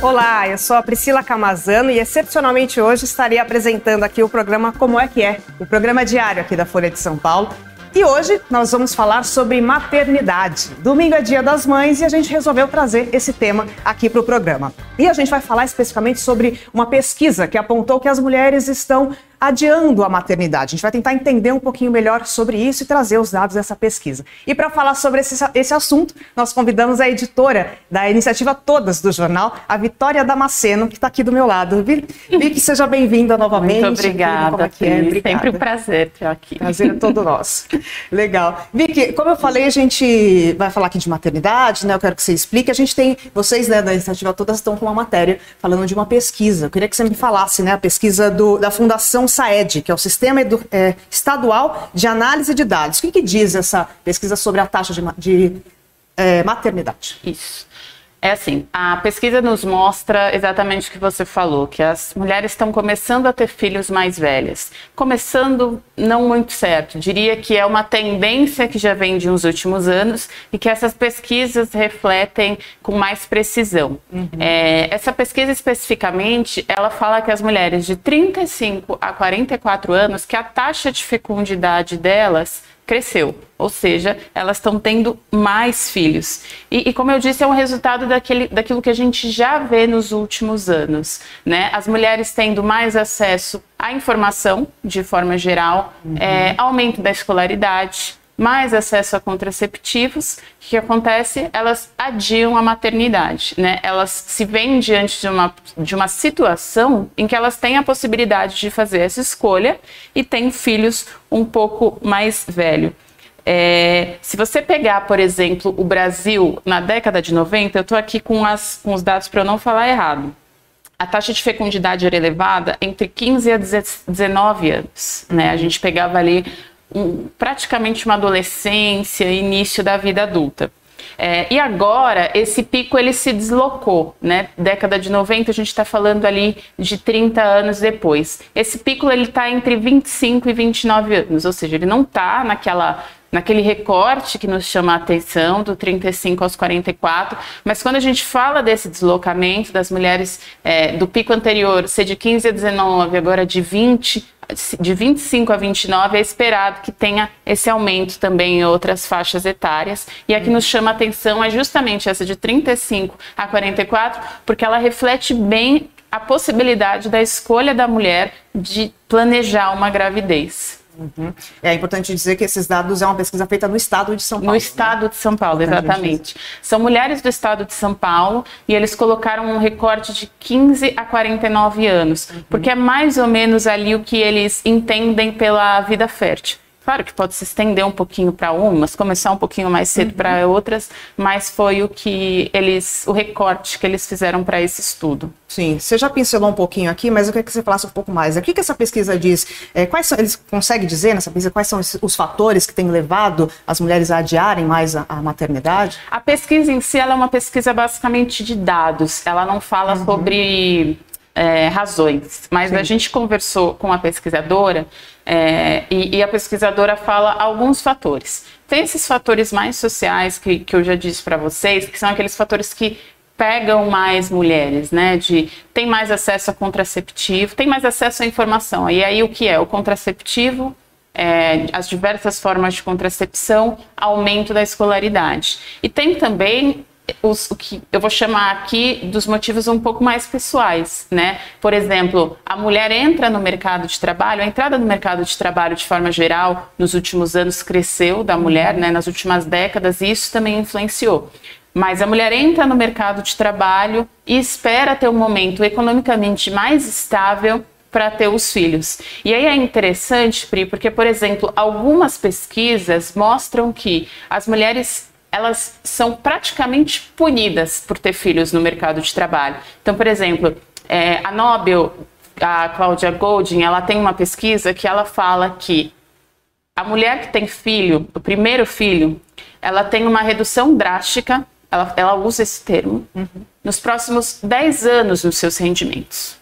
Olá, eu sou a Priscila Camazano e excepcionalmente hoje estarei apresentando aqui o programa Como é que é, o programa diário aqui da Folha de São Paulo. E hoje nós vamos falar sobre maternidade. Domingo é Dia das Mães e a gente resolveu trazer esse tema aqui para o programa. E a gente vai falar especificamente sobre uma pesquisa que apontou que as mulheres estão adiando a maternidade. A gente vai tentar entender um pouquinho melhor sobre isso e trazer os dados dessa pesquisa. E para falar sobre esse assunto, nós convidamos a editora da iniciativa Todas do jornal, a Vitória Damasceno, que está aqui do meu lado. Vicky, seja bem-vinda novamente. Muito obrigada, sempre um prazer ter aqui. Prazer é todo nosso. Legal. Vicky, como eu falei, a gente vai falar aqui de maternidade, né? Eu quero que você explique. A gente tem, vocês, né, da iniciativa Todas estão com uma matéria falando de uma pesquisa. Eu queria que você me falasse, né, a pesquisa da Fundação SAED, que é o Sistema Estadual de Análise de Dados. O que diz essa pesquisa sobre a taxa de maternidade? Isso. É assim, a pesquisa nos mostra exatamente o que você falou, que as mulheres estão começando a ter filhos mais velhas. Começando não muito certo, diria que é uma tendência que já vem de uns últimos anos e que essas pesquisas refletem com mais precisão. Essa pesquisa especificamente, ela fala que as mulheres de 35 a 44 anos, que a taxa de fecundidade delas cresceu, ou seja, elas estão tendo mais filhos. E como eu disse, é um resultado daquilo que a gente já vê nos últimos anos, né? As mulheres tendo mais acesso à informação, de forma geral, aumento da escolaridade, mais acesso a contraceptivos. O que acontece? Elas adiam a maternidade, né? Elas se veem diante de uma situação em que elas têm a possibilidade de fazer essa escolha e têm filhos um pouco mais velhos. Se você pegar, por exemplo, o Brasil na década de 90, eu estou aqui com os dados para eu não falar errado. A taxa de fecundidade era elevada entre 15 a 19 anos, né? A gente pegava ali praticamente uma adolescência, início da vida adulta. E agora, esse pico ele se deslocou, né? Década de 90, a gente está falando ali de 30 anos depois. Esse pico ele está entre 25 e 29 anos, ou seja, ele não está naquele recorte que nos chama a atenção, do 35 aos 44, mas quando a gente fala desse deslocamento das mulheres, do pico anterior ser de 15 a 19, agora de 25 a 29, é esperado que tenha esse aumento também em outras faixas etárias. E a que nos chama a atenção é justamente essa de 35 a 44, porque ela reflete bem a possibilidade da escolha da mulher de planejar uma gravidez. É importante dizer que esses dados é uma pesquisa feita no estado de São Paulo. No estado de São Paulo, exatamente. São mulheres do estado de São Paulo e eles colocaram um recorte de 15 a 49 anos, porque é mais ou menos ali o que eles entendem pela vida fértil. Claro que pode se estender um pouquinho para umas, começar um pouquinho mais cedo para outras, mas foi o recorte que eles fizeram para esse estudo. Sim, você já pincelou um pouquinho aqui, mas eu queria que você falasse um pouco mais. O que essa pesquisa diz? Eles conseguem dizer nessa pesquisa quais são os fatores que têm levado as mulheres a adiarem mais a maternidade? A pesquisa em si ela é uma pesquisa basicamente de dados, ela não fala sobre razões, mas a gente conversou com a pesquisadora e a pesquisadora fala alguns fatores. Tem esses fatores mais sociais que eu já disse para vocês, que são aqueles fatores que pegam mais mulheres, né? Tem mais acesso a contraceptivo, tem mais acesso à informação. E aí o que é? O contraceptivo, as diversas formas de contracepção, aumento da escolaridade. E tem também o que eu vou chamar aqui dos motivos um pouco mais pessoais, né? Por exemplo, a mulher entra no mercado de trabalho, a entrada no mercado de trabalho de forma geral nos últimos anos cresceu da mulher, né? Nas últimas décadas, e isso também influenciou. Mas a mulher entra no mercado de trabalho e espera ter um momento economicamente mais estável para ter os filhos. E aí é interessante, Pri, porque, por exemplo, algumas pesquisas mostram que as mulheres elas são praticamente punidas por ter filhos no mercado de trabalho. Então, por exemplo, a Nobel, a Claudia Goldin, ela tem uma pesquisa que ela fala que a mulher que tem filho, o primeiro filho, ela tem uma redução drástica, ela usa esse termo, nos próximos 10 anos nos seus rendimentos.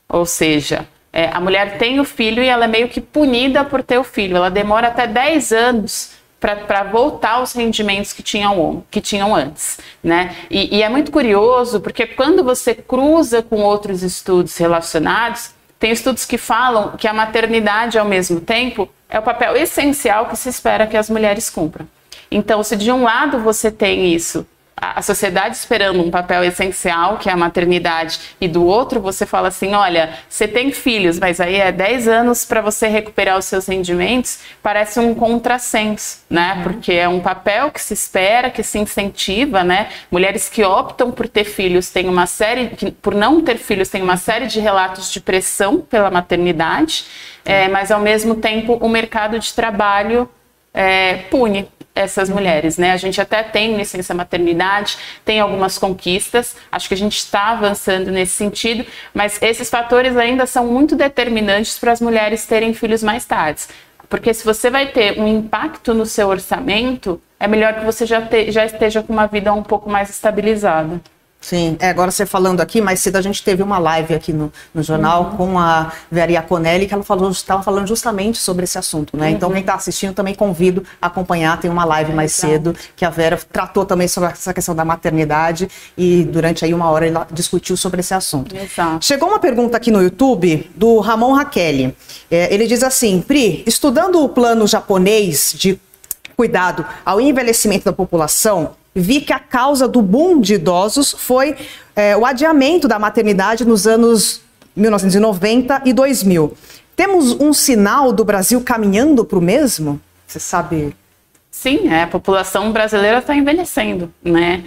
Ou seja, a mulher tem o filho e ela é meio que punida por ter o filho. Ela demora até 10 anos para voltar aos rendimentos que tinham antes, né? E é muito curioso, porque quando você cruza com outros estudos relacionados, tem estudos que falam que a maternidade, ao mesmo tempo, é o papel essencial que se espera que as mulheres cumpram. Então, se de um lado você tem isso, a sociedade esperando um papel essencial, que é a maternidade, e do outro você fala assim, olha, você tem filhos, mas aí é 10 anos para você recuperar os seus rendimentos, parece um contrassenso, né? Porque é um papel que se espera, que se incentiva, né? Mulheres que optam por ter filhos têm uma série, por não ter filhos, tem uma série de relatos de pressão pela maternidade, mas ao mesmo tempo o mercado de trabalho pune essas mulheres, né? A gente até tem licença maternidade, tem algumas conquistas, acho que a gente está avançando nesse sentido, mas esses fatores ainda são muito determinantes para as mulheres terem filhos mais tarde. Porque se você vai ter um impacto no seu orçamento, é melhor que você já esteja com uma vida um pouco mais estabilizada. Sim, agora você falando aqui, mais cedo a gente teve uma live aqui no jornal com a Vera Iaconelli, que ela estava falando justamente sobre esse assunto, né? Então quem está assistindo também convido a acompanhar, tem uma live mais cedo que a Vera tratou também sobre essa questão da maternidade e durante aí 1 hora ela discutiu sobre esse assunto. Exato. Chegou uma pergunta aqui no YouTube do Ramon Raquel. Ele diz assim, Pri, estudando o plano japonês de cuidado ao envelhecimento da população, vi que a causa do boom de idosos foi o adiamento da maternidade nos anos 1990 e 2000. Temos um sinal do Brasil caminhando para o mesmo? Você sabe? Sim, a população brasileira está envelhecendo, né?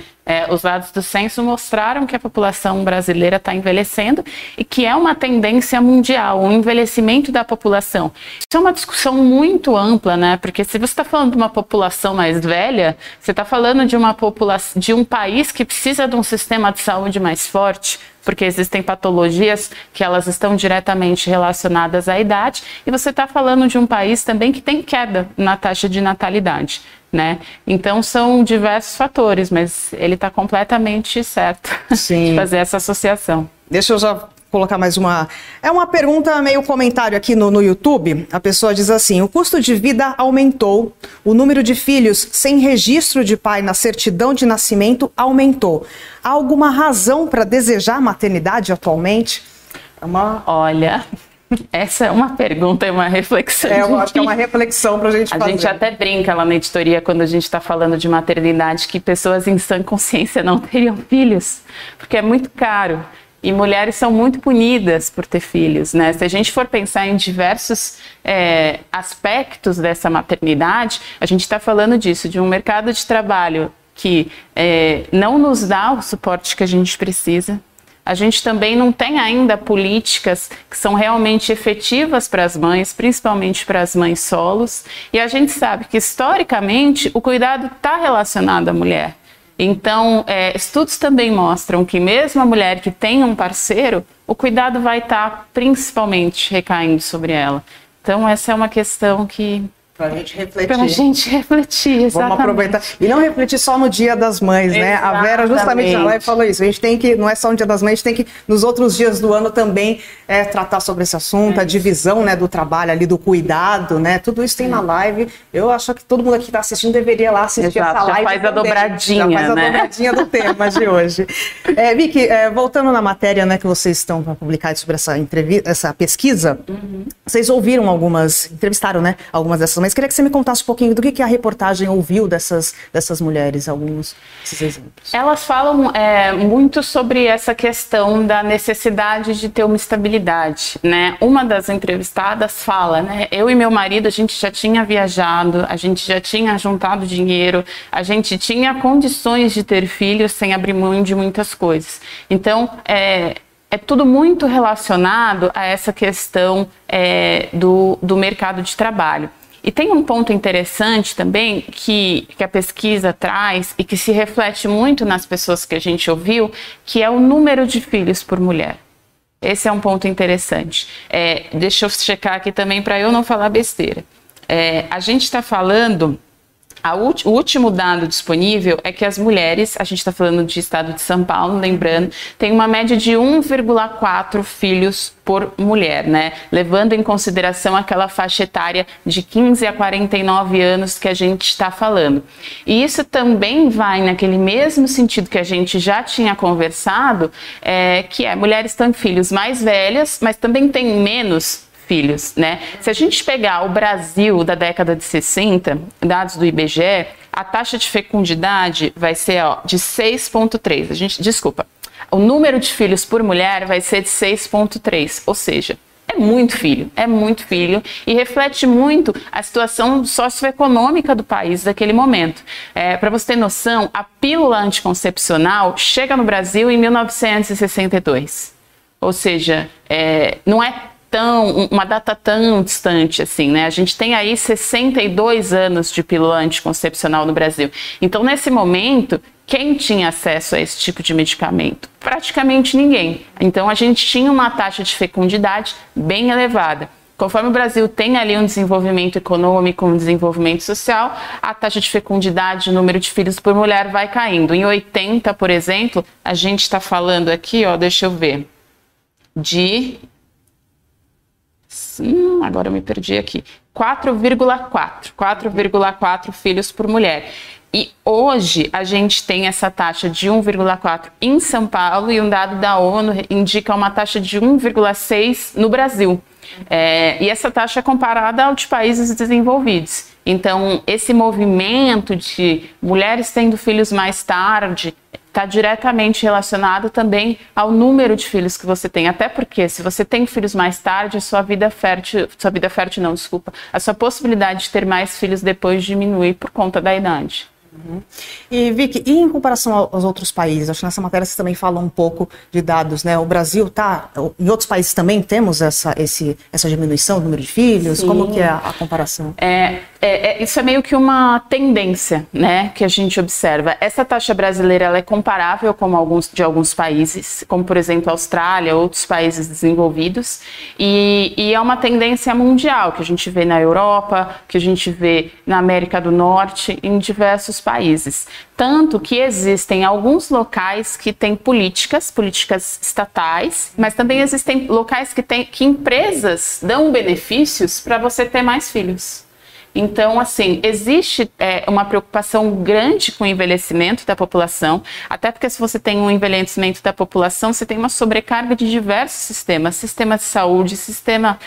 Os dados do censo mostraram que a população brasileira está envelhecendo e que é uma tendência mundial, o envelhecimento da população. Isso é uma discussão muito ampla, né? Porque se você está falando de uma população mais velha, você está falando de uma população, de um país que precisa de um sistema de saúde mais forte, porque existem patologias que elas estão diretamente relacionadas à idade, e você está falando de um país também que tem queda na taxa de natalidade, né? Então são diversos fatores, mas ele está completamente certo de fazer essa associação. Deixa eu já colocar mais uma... É uma pergunta, meio comentário aqui no YouTube. A pessoa diz assim, o custo de vida aumentou, o número de filhos sem registro de pai na certidão de nascimento aumentou. Há alguma razão para desejar maternidade atualmente? Olha... Essa é uma pergunta e uma reflexão. Eu acho que é uma reflexão para a gente fazer. A gente até brinca lá na editoria, quando a gente está falando de maternidade, que pessoas em sã consciência não teriam filhos, porque é muito caro. E mulheres são muito punidas por ter filhos, né? Se a gente for pensar em diversos aspectos dessa maternidade, a gente está falando disso, de um mercado de trabalho que não nos dá o suporte que a gente precisa. A gente também não tem ainda políticas que são realmente efetivas para as mães, principalmente para as mães solos. E a gente sabe que, historicamente, o cuidado está relacionado à mulher. Então, estudos também mostram que mesmo a mulher que tem um parceiro, o cuidado vai estar principalmente recaindo sobre ela. Então, essa é uma questão que... Pra gente refletir. Pra gente refletir, exatamente. Vamos aproveitar. E não refletir só no Dia das Mães, né? Exatamente. A Vera justamente na live falou isso. A gente tem que, não é só no Dia das Mães, a gente tem que, nos outros dias do ano também, tratar sobre esse assunto, a divisão, né, do trabalho ali, do cuidado, né? Tudo isso tem na live. Eu acho que todo mundo aqui que está assistindo deveria lá assistir essa live. Já faz a dobradinha, né? Já faz a dobradinha do tema de hoje. Vicky, voltando na matéria, né, que vocês estão para publicar sobre essa pesquisa, vocês ouviram entrevistaram, né, algumas dessas mães. Queria que você me contasse um pouquinho do que a reportagem ouviu dessas mulheres, alguns desses exemplos. Elas falam muito sobre essa questão da necessidade de ter uma estabilidade, né? Uma das entrevistadas fala, né? Eu e meu marido, a gente já tinha viajado, a gente já tinha juntado dinheiro, a gente tinha condições de ter filhos sem abrir mão de muitas coisas. Então, é tudo muito relacionado a essa questão do mercado de trabalho. E tem um ponto interessante também que a pesquisa traz e que se reflete muito nas pessoas que a gente ouviu, que é o número de filhos por mulher. Esse é um ponto interessante. Deixa eu checar aqui também para eu não falar besteira. A gente está falando O último dado disponível é que as mulheres, a gente está falando de estado de São Paulo, lembrando, tem uma média de 1,4 filhos por mulher, né? Levando em consideração aquela faixa etária de 15 a 49 anos que a gente está falando. E isso também vai naquele mesmo sentido que a gente já tinha conversado, que é mulheres têm filhos mais velhas, mas também têm menos filhos, né? Se a gente pegar o Brasil da década de 60, dados do IBGE, a taxa de fecundidade vai ser de 6,3. O número de filhos por mulher vai ser de 6,3, ou seja, é muito filho e reflete muito a situação socioeconômica do país daquele momento. Para você ter noção, a pílula anticoncepcional chega no Brasil em 1962, ou seja, não é uma data tão distante assim, né? A gente tem aí 62 anos de pílula anticoncepcional no Brasil. Então, nesse momento, quem tinha acesso a esse tipo de medicamento? Praticamente ninguém. Então, a gente tinha uma taxa de fecundidade bem elevada. Conforme o Brasil tem ali um desenvolvimento econômico, um desenvolvimento social, a taxa de fecundidade, o número de filhos por mulher vai caindo. Em 80, por exemplo, a gente está falando aqui, deixa eu ver, agora eu me perdi aqui, 4,4 filhos por mulher. E hoje a gente tem essa taxa de 1,4 em São Paulo e um dado da ONU indica uma taxa de 1,6 no Brasil. E essa taxa é comparada ao de países desenvolvidos. Então, esse movimento de mulheres tendo filhos mais tarde está diretamente relacionado também ao número de filhos que você tem. Até porque, se você tem filhos mais tarde, a sua possibilidade de ter mais filhos depois diminui por conta da idade. E Vicky, e em comparação aos outros países, acho que nessa matéria você também fala um pouco de dados, né? O Brasil em outros países também temos essa diminuição do número de filhos? Sim. Como que é a comparação? Isso é meio que uma tendência, né, que a gente observa. Essa taxa brasileira ela é comparável com alguns países, como por exemplo a Austrália, outros países desenvolvidos, e é uma tendência mundial que a gente vê na Europa, que a gente vê na América do Norte, em diversos países. Tanto que existem alguns locais que têm políticas estatais, mas também existem locais que empresas dão benefícios para você ter mais filhos. Então, assim, existe uma preocupação grande com o envelhecimento da população, até porque se você tem um envelhecimento da população, você tem uma sobrecarga de diversos sistemas, sistema de saúde, sistema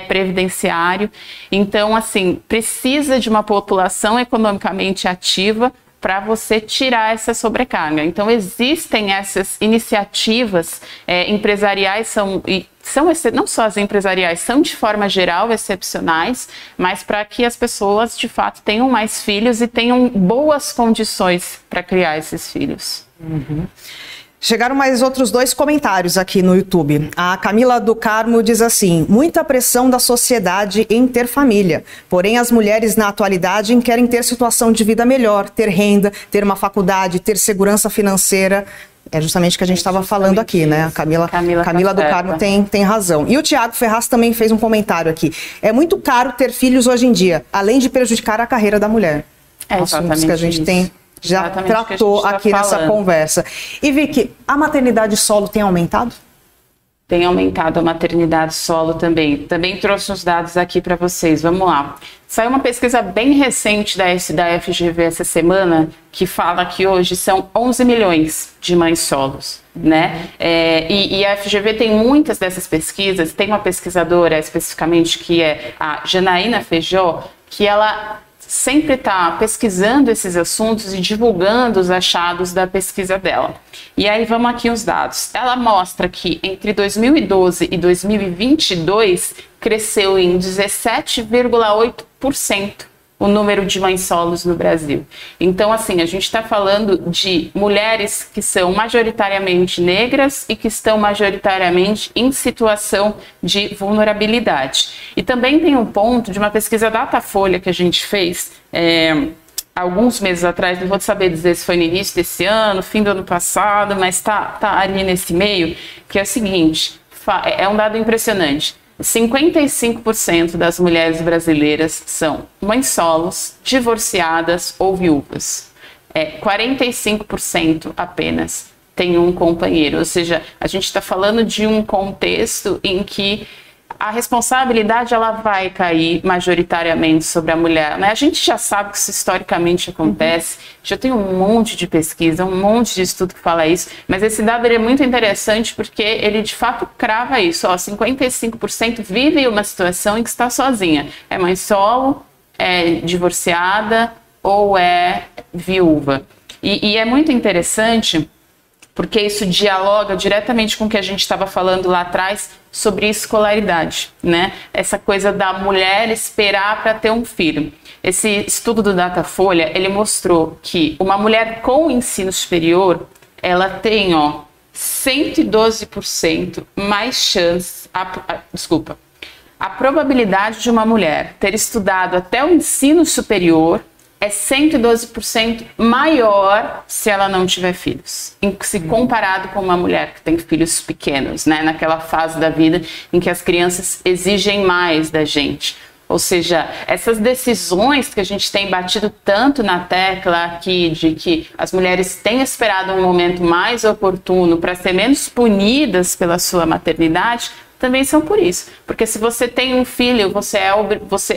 previdenciário. Então, assim, precisa de uma população economicamente ativa para você tirar essa sobrecarga. Então, existem essas iniciativas empresariais, não só as empresariais, são de forma geral excepcionais, mas para que as pessoas, de fato, tenham mais filhos e tenham boas condições para criar esses filhos. Uhum. Chegaram mais outros 2 comentários aqui no YouTube. A Camila do Carmo diz assim: muita pressão da sociedade em ter família. Porém, as mulheres na atualidade querem ter situação de vida melhor, ter renda, ter uma faculdade, ter segurança financeira. É justamente o que a gente estava falando aqui, né? A Camila do Carmo tem razão. E o Tiago Ferraz também fez um comentário aqui. É muito caro ter filhos hoje em dia, além de prejudicar a carreira da mulher. Assuntos que a gente já tratou aqui nessa conversa. E Vicky, a maternidade solo tem aumentado? Tem aumentado a maternidade solo também. Também trouxe uns dados aqui para vocês. Vamos lá. Saiu uma pesquisa bem recente da FGV essa semana que fala que hoje são 11 milhões de mães solos, né? E a FGV tem muitas dessas pesquisas. Tem uma pesquisadora especificamente que é a Janaína Feijó, que ela sempre está pesquisando esses assuntos e divulgando os achados da pesquisa dela. E aí vamos aqui os dados. Ela mostra que entre 2012 e 2022 cresceu em 17,8% o número de mães solos no Brasil. Então, assim, a gente está falando de mulheres que são majoritariamente negras e que estão majoritariamente em situação de vulnerabilidade. E também tem um ponto de uma pesquisa Datafolha que a gente fez alguns meses atrás, não vou saber dizer se foi no início desse ano, fim do ano passado, mas tá ali nesse meio, que é o seguinte, é um dado impressionante. 55% das mulheres brasileiras são mães solos, divorciadas ou viúvas. 45% apenas tem um companheiro. Ou seja, a gente está falando de um contexto em que a responsabilidade ela vai cair majoritariamente sobre a mulher, né? A gente já sabe que isso historicamente acontece, já tem um monte de pesquisa, um monte de estudo que fala isso, mas esse dado ele é muito interessante porque ele de fato crava isso, 55% vive uma situação em que está sozinha, é mãe solo, é divorciada ou é viúva. E é muito interessante porque isso dialoga diretamente com o que a gente estava falando lá atrás sobre escolaridade, né? Essa coisa da mulher esperar para ter um filho. Esse estudo do Datafolha, ele mostrou que uma mulher com ensino superior, ela tem, 112% mais chance, a probabilidade de uma mulher ter estudado até o ensino superior é 112% maior se ela não tiver filhos, se comparado com uma mulher que tem filhos pequenos, né? Naquela fase da vida em que as crianças exigem mais da gente. Ou seja, essas decisões que a gente tem batido tanto na tecla aqui, de que as mulheres têm esperado um momento mais oportuno para ser menos punidas pela sua maternidade, também são por isso. Porque se você tem um filho, você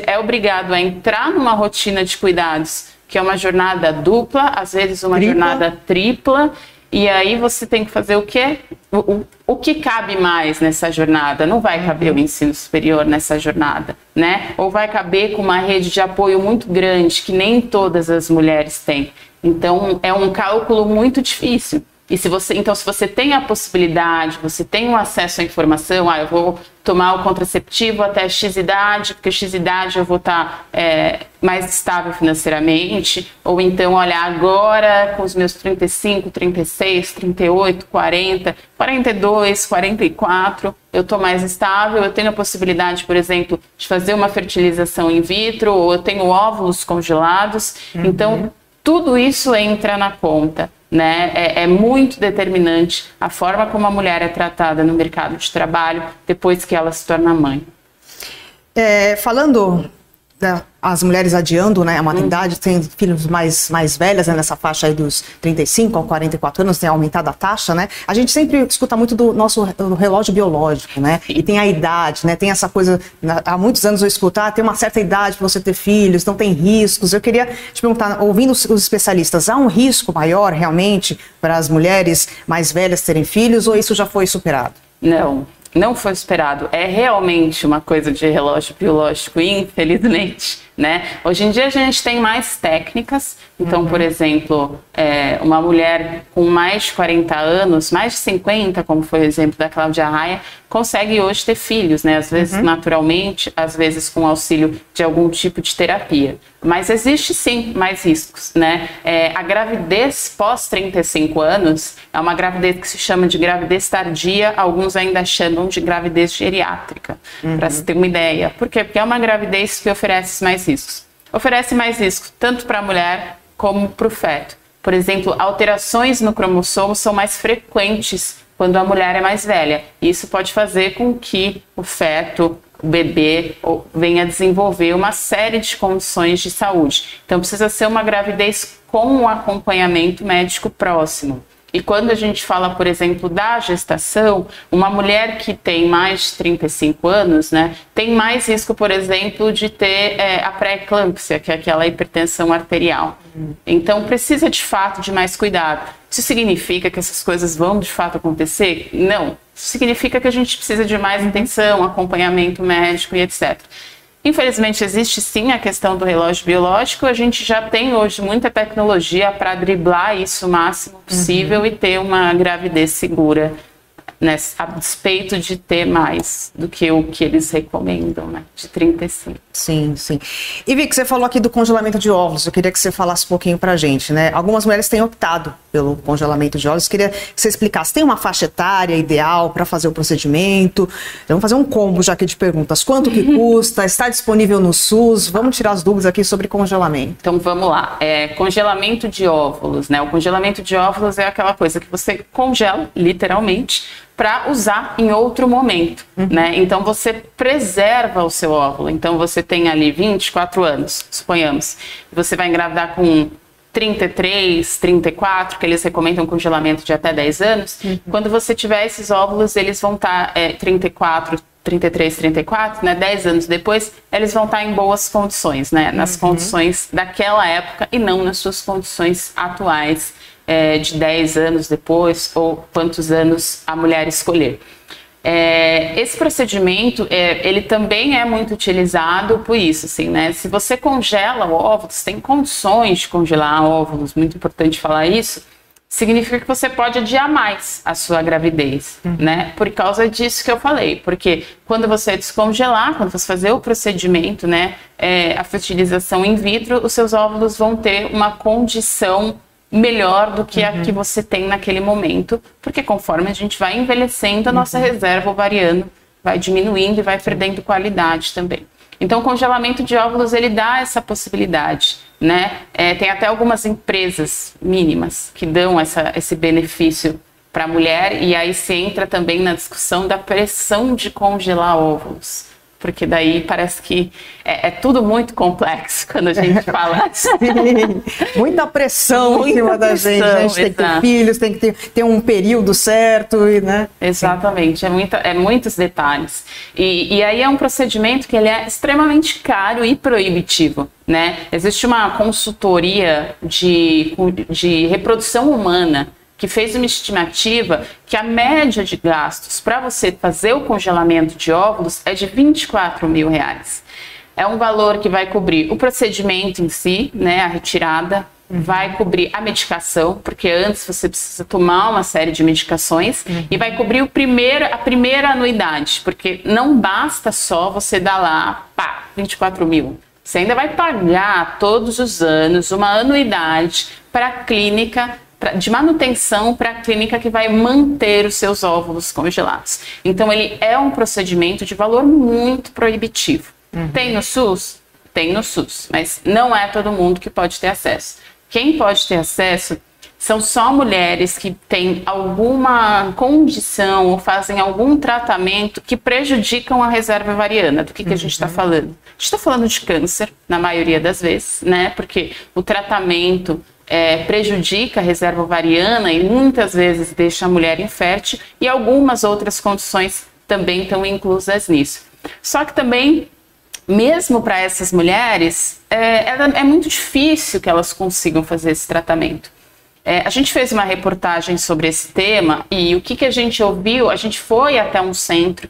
é obrigado a entrar numa rotina de cuidados, que é uma jornada dupla, às vezes uma jornada tripla, e aí você tem que fazer o quê? O que cabe mais nessa jornada? Não vai caber o ensino superior nessa jornada, né? Ou vai caber com uma rede de apoio muito grande, que nem todas as mulheres têm. Então, é um cálculo muito difícil. E se você tem a possibilidade, você tem o acesso à informação, eu vou tomar o contraceptivo até X idade, porque X idade eu vou estar mais estável financeiramente, ou então, olha, agora com os meus 35, 36, 38, 40, 42, 44, eu estou mais estável, eu tenho a possibilidade, por exemplo, de fazer uma fertilização in vitro, ou eu tenho óvulos congelados, então tudo isso entra na conta. Né? É muito determinante a forma como a mulher é tratada no mercado de trabalho depois que ela se torna mãe. Falando as mulheres adiando, né, a maternidade, tem filhos mais velhas, né, nessa faixa aí dos 35 a 44 anos, tem aumentado a taxa, né? A gente sempre escuta muito do nosso relógio biológico, né? E tem a idade, né? Tem essa coisa, há muitos anos eu escuto, tem uma certa idade para você ter filhos, não tem riscos. Eu queria te perguntar, ouvindo os especialistas, há um risco maior realmente para as mulheres mais velhas terem filhos ou isso já foi superado? Não foi esperado. É realmente uma coisa de relógio biológico, infelizmente, né? Hoje em dia a gente tem mais técnicas. Então, por exemplo, uma mulher com mais de 40 anos, mais de 50, como foi o exemplo da Cláudia Raia, consegue hoje ter filhos, né? Às vezes naturalmente, às vezes com auxílio de algum tipo de terapia. Mas existe sim mais riscos, né? A gravidez pós 35 anos é uma gravidez que se chama de gravidez tardia, alguns ainda chamam de gravidez geriátrica, para se ter uma ideia. Por quê? Porque é uma gravidez que oferece mais riscos. Oferece mais riscos tanto para a mulher como para o feto. Por exemplo, alterações no cromossomo são mais frequentes quando a mulher é mais velha. Isso pode fazer com que o feto, o bebê, venha desenvolver uma série de condições de saúde. Então, precisa ser uma gravidez com um acompanhamento médico próximo. E quando a gente fala, por exemplo, da gestação, uma mulher que tem mais de 35 anos, né, tem mais risco, por exemplo, de ter a pré-eclâmpsia, que é aquela hipertensão arterial. Então, precisa de fato de mais cuidado. Isso significa que essas coisas vão de fato acontecer? Não. Isso significa que a gente precisa de mais atenção, acompanhamento médico e etc. Infelizmente, existe sim a questão do relógio biológico. A gente já tem hoje muita tecnologia para driblar isso o máximo possível e ter uma gravidez segura, né, a despeito de ter mais do que o que eles recomendam, né, de 35. Sim, sim. E Vicky, você falou aqui do congelamento de óvulos, eu queria que você falasse um pouquinho pra gente, né? Algumas mulheres têm optado pelo congelamento de óvulos, eu queria que você explicasse, tem uma faixa etária ideal para fazer o procedimento? Então, vamos fazer um combo já aqui de perguntas. Quanto que custa? Está disponível no SUS? Vamos tirar as dúvidas aqui sobre congelamento. Então, vamos lá. Congelamento de óvulos, né? O congelamento de óvulos é aquela coisa que você congela, literalmente, para usar em outro momento, né? Então você preserva o seu óvulo. Então você tem ali 24 anos, suponhamos. Você vai engravidar com 33, 34, que eles recomendam um congelamento de até 10 anos. Quando você tiver esses óvulos, eles vão estar 34, 33, 34, né? 10 anos depois, eles vão estar em boas condições, né? Nas condições daquela época e não nas suas condições atuais, de 10 anos depois, ou quantos anos a mulher escolher. Esse procedimento, ele também é muito utilizado por isso, assim, né? Se você congela óvulos, tem condições de congelar óvulos, muito importante falar isso, significa que você pode adiar mais a sua gravidez, né? Por causa disso que eu falei, porque quando você descongelar, quando você fazer o procedimento, né, a fertilização in vitro, os seus óvulos vão ter uma condição melhor do que a que você tem naquele momento, porque conforme a gente vai envelhecendo, a nossa reserva ovariana vai diminuindo e vai perdendo qualidade também. Então, o congelamento de óvulos, ele dá essa possibilidade, né? Tem até algumas empresas mínimas que dão esse benefício para a mulher, e aí se entra também na discussão da pressão de congelar óvulos. Porque daí parece que é tudo muito complexo quando a gente fala. Sim, muita pressão em cima da gente. A gente tem que ter filhos, tem que ter um período certo, né? Exatamente, é muitos detalhes. E aí é um procedimento que ele é extremamente caro e proibitivo, né? Existe uma consultoria de reprodução humana que fez uma estimativa que a média de gastos para você fazer o congelamento de óvulos é de R$24 mil. É um valor que vai cobrir o procedimento em si, né, a retirada, vai cobrir a medicação, porque antes você precisa tomar uma série de medicações, e vai cobrir a primeira anuidade, porque não basta só você dar lá, 24 mil. Você ainda vai pagar todos os anos uma anuidade para a clínica de manutenção, para a clínica que vai manter os seus óvulos congelados. Então, ele é um procedimento de valor muito proibitivo. Tem no SUS? Tem no SUS, mas não é todo mundo que pode ter acesso. Quem pode ter acesso são só mulheres que têm alguma condição ou fazem algum tratamento que prejudicam a reserva ovariana. Do que a gente está falando? A gente está falando de câncer, na maioria das vezes, né? Porque o tratamento prejudica a reserva ovariana e muitas vezes deixa a mulher infértil, e algumas outras condições também estão inclusas nisso. Só que também, mesmo para essas mulheres, é muito difícil que elas consigam fazer esse tratamento. A gente fez uma reportagem sobre esse tema, e o que a gente ouviu, a gente foi até um centro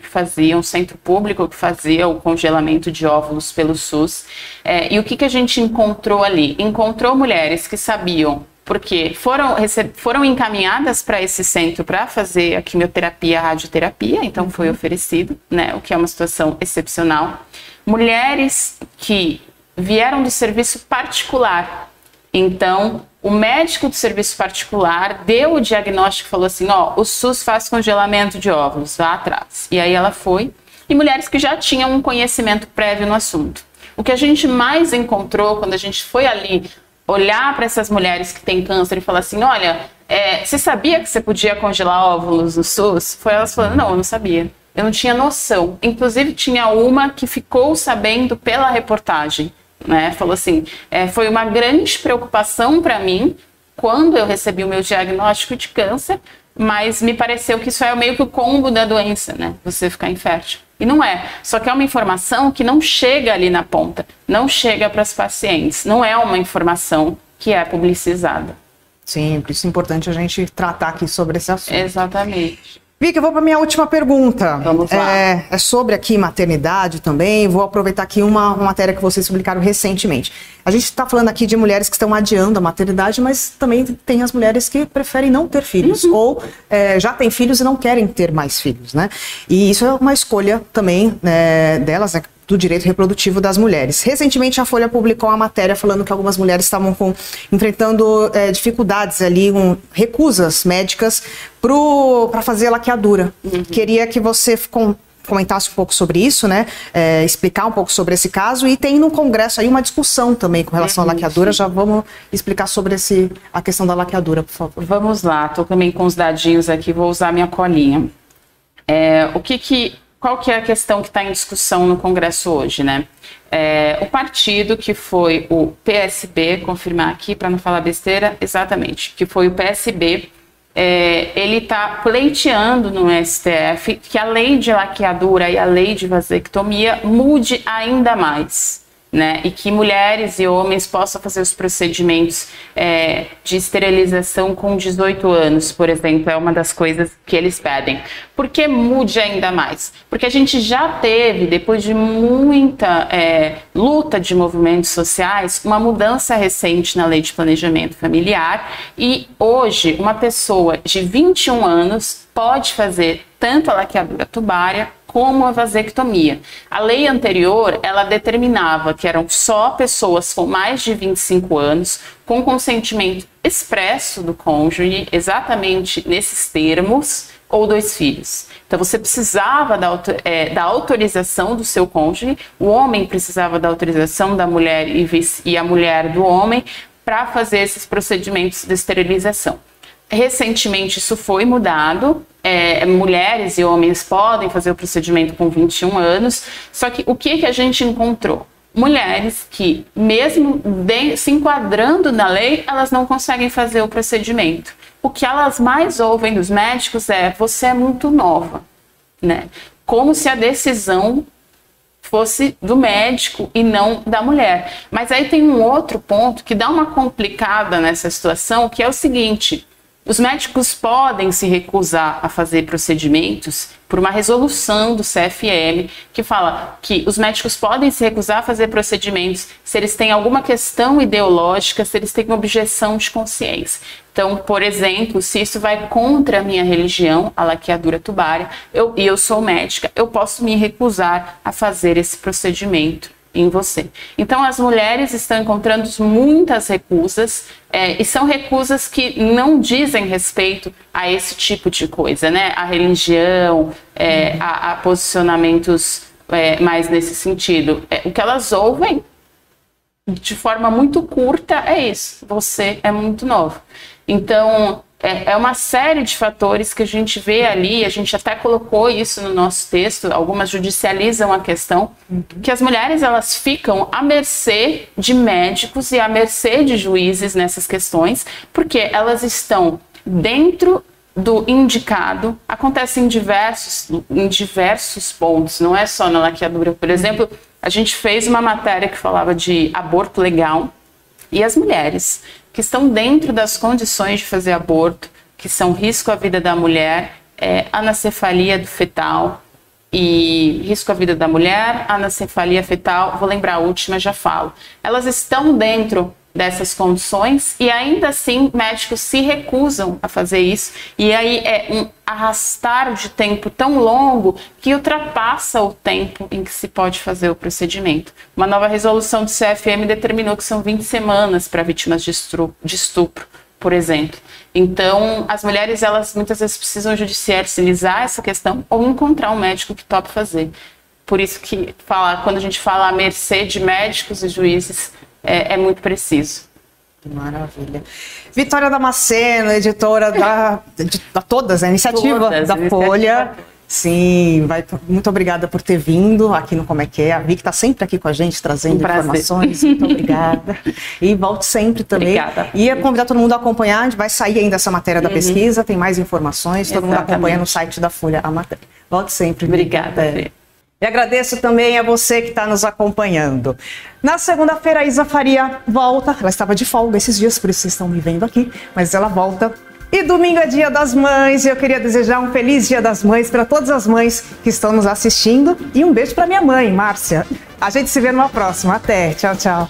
um centro público que fazia o congelamento de óvulos pelo SUS, e o que a gente encontrou ali? Encontrou mulheres que sabiam, porque foram encaminhadas para esse centro para fazer a quimioterapia, a radioterapia, então foi oferecido, né, o que é uma situação excepcional. Mulheres que vieram do serviço particular, então o médico do serviço particular deu o diagnóstico e falou assim, o SUS faz congelamento de óvulos, vá atrás. E aí ela foi, e mulheres que já tinham um conhecimento prévio no assunto. O que a gente mais encontrou quando a gente foi ali olhar para essas mulheres que têm câncer e falar assim, olha, você sabia que você podia congelar óvulos no SUS? Foi elas falando, não, eu não sabia. Eu não tinha noção. Inclusive tinha uma que ficou sabendo pela reportagem. Né? Falou assim, foi uma grande preocupação para mim quando eu recebi o meu diagnóstico de câncer, mas me pareceu que isso é meio que o combo da doença, né? Você ficar infértil. E não é, só que é uma informação que não chega ali na ponta, não chega para as pacientes, não é uma informação que é publicizada. Sim, por isso é importante a gente tratar aqui sobre esse assunto. Exatamente. Vicky, eu vou para a minha última pergunta. Vamos lá. É sobre aqui maternidade também. Vou aproveitar aqui uma matéria que vocês publicaram recentemente. A gente está falando aqui de mulheres que estão adiando a maternidade, mas também tem as mulheres que preferem não ter filhos, ou já têm filhos e não querem ter mais filhos, né? E isso é uma escolha também delas, né? Do direito reprodutivo das mulheres. Recentemente a Folha publicou uma matéria falando que algumas mulheres estavam enfrentando dificuldades ali, recusas médicas para fazer a laqueadura. Queria que você comentasse um pouco sobre isso, né? Explicar um pouco sobre esse caso, e tem no Congresso aí uma discussão também com relação à laqueadura. Já vamos explicar sobre a questão da laqueadura, por favor. Vamos lá, estou também com os dadinhos aqui, vou usar minha colinha. Qual que é a questão que está em discussão no Congresso hoje, né? O partido que foi o PSB, confirmar aqui para não falar besteira, exatamente, que foi o PSB, ele está pleiteando no STF que a lei de laqueadura e a lei de vasectomia mude ainda mais, né? E que mulheres e homens possam fazer os procedimentos de esterilização com 18 anos, por exemplo, é uma das coisas que eles pedem. Por que mude ainda mais? Porque a gente já teve, depois de muita luta de movimentos sociais, uma mudança recente na lei de planejamento familiar, e hoje uma pessoa de 21 anos pode fazer tanto a laqueadura tubária como a vasectomia. A lei anterior, ela determinava que eram só pessoas com mais de 25 anos, com consentimento expresso do cônjuge, exatamente nesses termos, ou 2 filhos. Então você precisava da autorização do seu cônjuge, o homem precisava da autorização da mulher e a mulher do homem para fazer esses procedimentos de esterilização. Recentemente isso foi mudado, mulheres e homens podem fazer o procedimento com 21 anos, só que o que a gente encontrou? Mulheres que, mesmo se enquadrando na lei, elas não conseguem fazer o procedimento. O que elas mais ouvem dos médicos é: você é muito nova, né? Como se a decisão fosse do médico e não da mulher. Mas aí tem um outro ponto que dá uma complicada nessa situação, que é o seguinte: os médicos podem se recusar a fazer procedimentos por uma resolução do CFM que fala que os médicos podem se recusar a fazer procedimentos se eles têm alguma questão ideológica, se eles têm uma objeção de consciência. Então, por exemplo, se isso vai contra a minha religião, a laqueadura tubária, e eu sou médica, eu posso me recusar a fazer esse procedimento em você. Então as mulheres estão encontrando muitas recusas, e são recusas que não dizem respeito a esse tipo de coisa, né? A religião, a posicionamentos mais nesse sentido. O que elas ouvem de forma muito curta é isso: você é muito nova. Então é uma série de fatores que a gente vê ali, a gente até colocou isso no nosso texto, algumas judicializam a questão, que as mulheres elas ficam à mercê de médicos e à mercê de juízes nessas questões, porque elas estão dentro do indicado, acontece em diversos pontos, não é só na laqueadura. Por exemplo, a gente fez uma matéria que falava de aborto legal, e as mulheres que estão dentro das condições de fazer aborto, que são risco à vida da mulher, anencefalia do fetal e risco à vida da mulher, anencefalia fetal, vou lembrar a última, já falo. Elas estão dentro dessas condições e ainda assim médicos se recusam a fazer isso, e aí é um arrastar de tempo tão longo que ultrapassa o tempo em que se pode fazer o procedimento. Uma nova resolução do CFM determinou que são 20 semanas para vítimas de estupro, por exemplo. Então as mulheres elas muitas vezes precisam judicializar essa questão ou encontrar um médico que tope fazer. Por isso que quando a gente fala à mercê de médicos e juízes, é muito preciso. Maravilha. Vitória Damasceno, editora de todas, a iniciativa da Folha. Sim, muito obrigada por ter vindo aqui no Como é que é. A Vicky está sempre aqui com a gente, trazendo informações. Muito obrigada. E volte sempre também. Obrigada. E convidar todo mundo a acompanhar, a gente vai sair ainda essa matéria da pesquisa, tem mais informações, todo mundo acompanha no site da Folha a matéria. Volte sempre. Obrigada, Fê. E agradeço também a você que está nos acompanhando. Na segunda-feira, a Isa Faria volta. Ela estava de folga esses dias, por isso vocês estão me vendo aqui. Mas ela volta. E domingo é Dia das Mães. E eu queria desejar um feliz Dia das Mães para todas as mães que estão nos assistindo. E um beijo para minha mãe, Márcia. A gente se vê numa próxima. Até. Tchau, tchau.